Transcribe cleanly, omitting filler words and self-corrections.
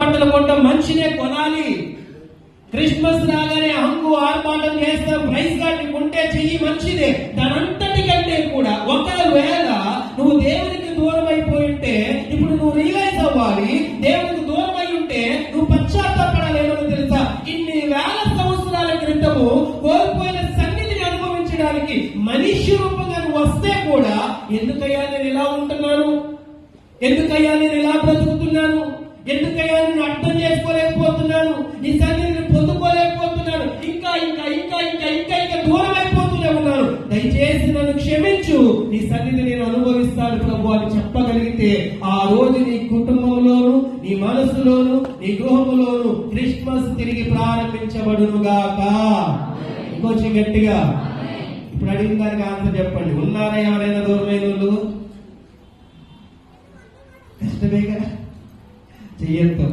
పంటలు కొంట మనిషినే కొనాలి. క్రిస్మస్ రాగానే హంగు ఆర్పాటం చేస్తాం, ప్రైజ్ కార్డు కొంటే చెయ్యి మంచిదే. దానంతటికంటే కూడా ఒకవేళ నువ్వు దేవునికి దూరం అయిపోయి ఉంటే ఇప్పుడు నువ్వు రియలైజ్ అవ్వాలి. దేవునికి దూరం అయి ఉంటే నువ్వు పశ్చాత్తాపడాలేమో తెలుసా? ఇన్ని వేల సంవత్సరాల క్రితము కోల్పోయిన సన్నిధిని అనుభవించడానికి మనిషి రూపంగా నువ్వు వస్తే కూడా ఎందుకయ్యా నేను ఇలా ఉంటున్నాను, ఎందుకయ్యా నేను ఇలా బ్రతుకుతున్నాను, ఎందుకయ్యా నేను అర్థం చేసుకోలేకపోతున్నాను, నీ సన్నిధిని పొందుకోలేకపోతున్నాను, ఇంకా ఇంకా ఇంకా ఇంకా ఇంకా ఇంకా దూరం అయిపోతూనే ఉన్నాను, దయచేసి నన్ను క్షమించు, నీ సన్నిధి నేను అనుభవిస్తాను ప్రభు అని చెప్పగలిగితే ఆ రోజు నీ కుటుంబంలోను, నీ మనసులోను, నీ గృహములోను క్రిస్మస్ తిరిగి ప్రారంభించబడును గాక. ఇంకొంచెం గట్టిగా ఇప్పుడు అడిగిన దానికి ఆన్సర్ చెప్పండి. ఉన్నారా ఎవరైనా దూరమైన వాళ్ళు? కష్టమేగా చెయ్యొద్దు.